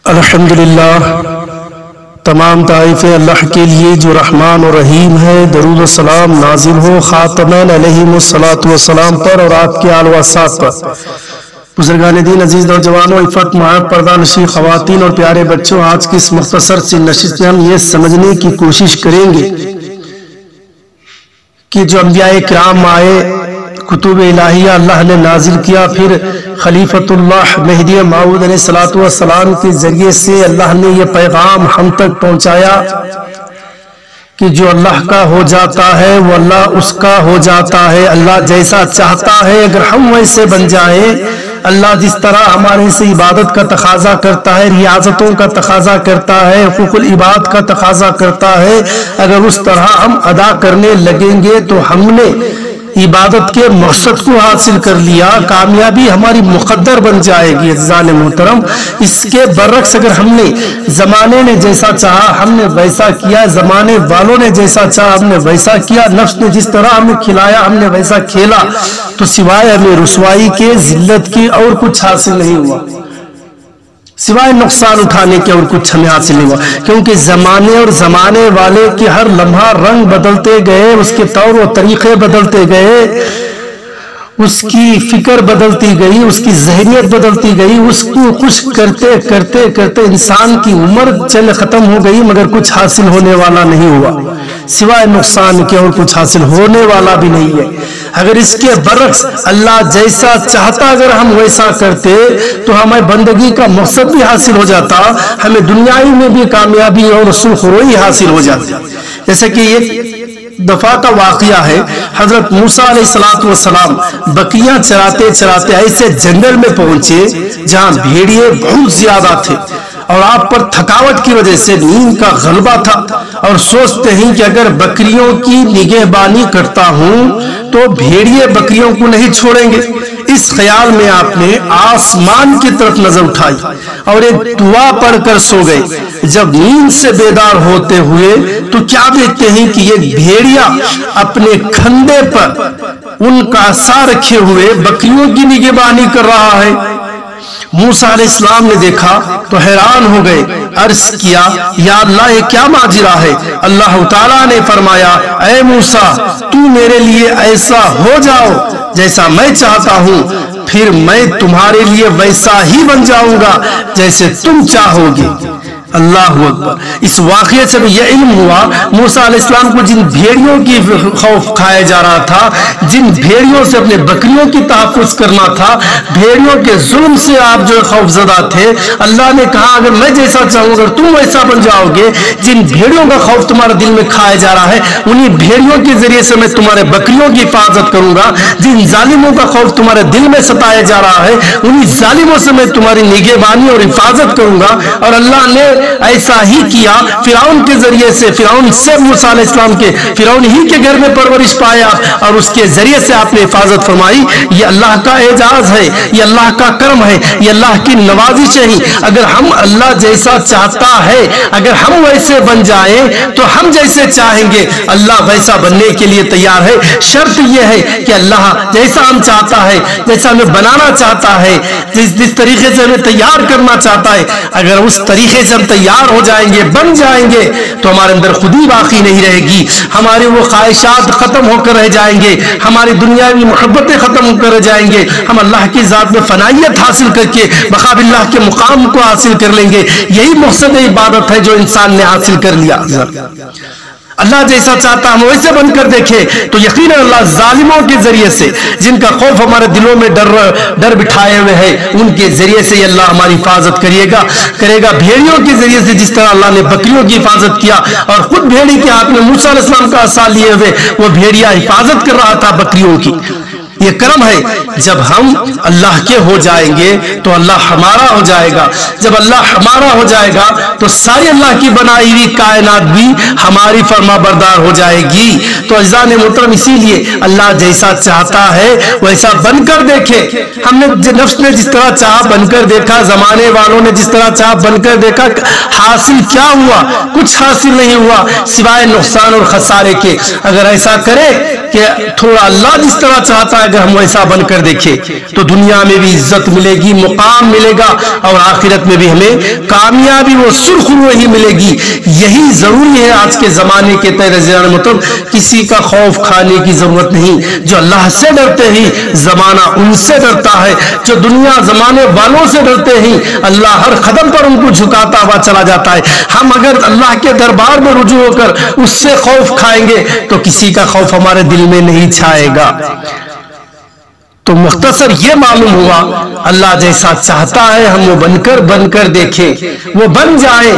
الحمدللہ تمام تعریفیں اللہ کے لیے جو رحمان و رحیم ہے۔ درود و سلام نازل ہو خاتمین علیہم الصلاۃ والسلام پر اور آپ کے آل و اصحاب پر۔ بزرگان دین، عزیز نوجوانوں، عفت محب پردہ نشین خواتین اور پیارے بچوں، آج کی اس مختصر سی نشست میں ہم یہ سمجھنے کی کوشش کریں گے کہ جو انبیاء کرام آئے، کتب الہیہ اللہ نے نازل کیا، پھر خلیفۃ اللہ مہدی موعود علیہ السلام کے ذریعے سے اللہ نے یہ پیغام ہم تک پہنچایا کہ جو اللہ کا ہو جاتا ہے وہ اللہ اس کا ہو جاتا ہے۔ اللہ جیسا چاہتا ہے اگر ہم ویسے بن جائیں، اللہ جس طرح ہمارے سے عبادت کا تقاضا کرتا ہے، ریاضتوں کا تقاضا کرتا ہے، حقوق العباد کا تقاضا کرتا ہے، اگر اس طرح ہم ادا کرنے لگیں گے تو ہم نے عبادت کے مقصد کو حاصل کر لیا، کامیابی ہماری مقدر بن جائے گی۔ عزیزان محترم، اس کے برعکس اگر ہم نے زمانے نے جیسا چاہا ہم نے ویسا کیا، زمانے والوں نے جیسا چاہا ہم نے ویسا کیا، نفس نے جس طرح ہمیں کھلایا ہم نے ویسا کھیلا، تو سوائے ہمیں رسوائی کے، ذلت کے اور کچھ حاصل نہیں ہوا، سوائے نقصان اٹھانے کے اور کچھ ہمیں حاصل نہیں ہوا۔ کیونکہ زمانے اور زمانے والے کی ہر لمحہ رنگ بدلتے گئے، اس کے طور و طریقے بدلتے گئے، اس کی فکر بدلتی گئی، اس کی ذہنیت بدلتی گئی، اس کو خوش کرتے کرتے کرتے انسان کی عمر چل ختم ہو گئی مگر کچھ حاصل ہونے والا نہیں ہوا، سوائے نقصان کے اور کچھ حاصل ہونے والا بھی نہیں ہے۔ اگر اس کے برعکس اللہ جیسا چاہتا اگر ہم ویسا کرتے تو ہمیں بندگی کا مقصد بھی حاصل ہو جاتا، ہمیں دنیاوی میں بھی کامیابی اور سرخ روئی حاصل ہو جاتی۔ جیسے کہ ایک دفعہ کا واقعہ ہے، حضرت موسیٰ علیہ السلام بکریاں چراتے چراتے ایسے جنگل میں پہنچے جہاں بھیڑیے بہت زیادہ تھے اور آپ پر تھکاوٹ کی وجہ سے نیند کا غلبہ تھا، اور سوچتے ہیں کہ اگر بکریوں کی نگہبانی کرتا ہوں تو بھیڑیے بکریوں کو نہیں چھوڑیں گے۔ اس خیال میں آپ نے آسمان کی طرف نظر اٹھائی اور ایک دعا پڑھ کر سو گئے۔ جب نیند سے بیدار ہوتے ہوئے تو کیا دیکھتے ہیں کہ یہ بھیڑیا اپنے کھندے پر ان کا عصا رکھے ہوئے بکریوں کی نگہبانی کر رہا ہے۔ موسیٰ علیہ السلام نے دیکھا تو حیران ہو گئے، عرض کیا یا اللہ یہ کیا ماجرا ہے؟ اللہ تعالیٰ نے فرمایا اے موسیٰ تو میرے لیے ایسا ہو جاؤ جیسا میں چاہتا ہوں، پھر میں تمہارے لیے ویسا ہی بن جاؤں گا جیسے تم چاہو گے۔ اللہ اکبر۔ اس واقعے سے بھی یہ علم ہوا موسیٰ علیہ السلام کو جن بھیڑیوں کی خوف کھایا جا رہا تھا، جن بھیڑیوں سے اپنے بکریوں کی تحفظ کرنا تھا، بھیڑیوں کے ظلم سے آپ جو خوف زدہ تھے، اللہ نے کہا اگر میں جیسا چاہوں اگر تم ویسا بن جاؤ گے، جن بھیڑیوں کا خوف تمہارے دل میں کھایا جا رہا ہے انہی بھیڑیوں کے ذریعے سے میں تمہارے بکریوں کی حفاظت کروں گا، جن ظالموں کا خوف تمہارے دل میں ستایا جا رہا ہے انہی ظالموں سے میں تمہاری نگہبانی اور حفاظت کروں گا۔ اور اللہ نے ایسا ہی کیا، فرعون کے ذریعے سے، فرعون سے موسیٰ علیہ السلام کے فرعون ہی کے گھر میں پرورش پایا اور اس کے ذریعے سے آپ نے حفاظت فرمائی۔ یہ اللہ کا اعجاز ہے، یہ اللہ کا کرم ہے، یہ اللہ کی نوازش ہے۔ اگر ہم اللہ جیسا چاہتا ہے اگر ہم ویسے بن جائیں تو ہم جیسے چاہیں گے اللہ ویسا بننے کے لیے تیار ہے۔ شرط یہ ہے کہ اللہ جیسا ہم چاہتا ہے، جیسا ہمیں بنانا چاہتا ہے، جس طریقے سے ہمیں تیار کرنا چاہتا ہے، اگر اس طریقے سے ہم تیار ہو جائیں گے، بن جائیں گے تو ہمارے اندر خودی باقی نہیں رہے گی، ہماری وہ خواہشات ختم ہو کر رہ جائیں گے، ہماری دنیاوی محبتیں ختم ہو کر رہ جائیں گے، ہم اللہ کی ذات میں فنائیت حاصل کر کے بقاء باللہ کے مقام کو حاصل کر لیں گے۔ یہی مقصد عبادت ہے جو انسان نے حاصل کر لیا۔ اللہ جیسا چاہتا ہم ویسے بن کر دیکھیں تو یقیناً اللہ ظالموں کے ذریعے سے، جن کا خوف ہمارے دلوں میں ڈر بٹھائے ہوئے ہے، ان کے ذریعے سے اللہ ہماری حفاظت کرے گا۔ بھیڑیوں کے ذریعے سے جس طرح اللہ نے بکریوں کی حفاظت کیا اور خود بھیڑی کے ہاتھ میں موسیٰ علیہ السلام کا عصا لیے ہوئے وہ بھیڑیا حفاظت کر رہا تھا بکریوں کی۔ یہ کرم ہے، جب ہم اللہ کے ہو جائیں گے تو اللہ ہمارا ہو جائے گا، جب اللہ ہمارا ہو جائے گا تو ساری اللہ کی بنائی ہوئی کائنات بھی ہماری فرما بردار ہو جائے گی۔ تو عزیزان محترم، اسی لیے اللہ جیسا چاہتا ہے ویسا بن کر دیکھے۔ ہم نے نفس نے جس طرح چاہ بن کر دیکھا، زمانے والوں نے جس طرح چاہ بن کر دیکھا، حاصل کیا ہوا؟ کچھ حاصل نہیں ہوا سوائے نقصان اور خسارے کے۔ اگر ایسا کرے کہ تھوڑا اللہ جس طرح چاہتا ہے اگر ہم ویسا بن کر دیکھیں تو دنیا میں بھی عزت ملے گی، مقام ملے گا، اور آخرت میں بھی ہمیں کامیابی وہ سرخ ہی ملے گی۔ یہی ضروری ہے آج کے زمانے کے مطلب کسی کا خوف کھانے کی ضرورت نہیں۔ جو اللہ سے ڈرتے ہی زمانہ ان سے ڈرتا ہے، جو دنیا زمانے والوں سے ڈرتے ہی اللہ ہر قدم پر ان کو جھکاتا ہوا چلا جاتا ہے۔ ہم اگر اللہ کے دربار میں رجوع ہو کر اس سے خوف کھائیں گے تو کسی کا خوف ہمارے دل میں نہیں چھائے گا۔ تو مختصر یہ معلوم ہوا اللہ جیسا چاہتا ہے ہم وہ بن کر دیکھیں، وہ بن جائیں،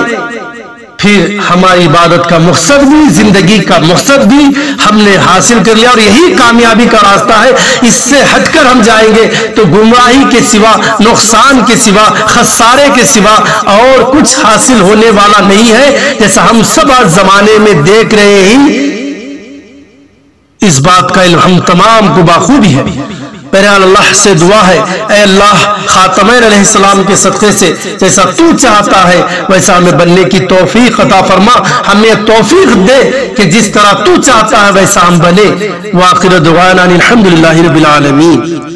پھر ہماری عبادت کا مقصد بھی، زندگی کا مقصد بھی ہم نے حاصل کر لیا، اور یہی کامیابی کا راستہ ہے۔ اس سے ہٹ کر ہم جائیں گے تو گمراہی کے سوا، نقصان کے سوا، خسارے کے سوا اور کچھ حاصل ہونے والا نہیں ہے، جیسا ہم سب آج زمانے میں دیکھ رہے ہیں۔ اس بات کا علم ہم تمام کو بخوبی ہے۔ بہرحال اللہ سے دعا ہے، اے اللہ خاتمین علیہ السلام کے صدقے سے جیسا تو چاہتا ہے ویسا ہمیں بننے کی توفیق عطا فرما، ہمیں توفیق دے کہ جس طرح تو چاہتا ہے ویسا ہم بنے۔ وآخر دعوانا الحمدللہ رب العالمین۔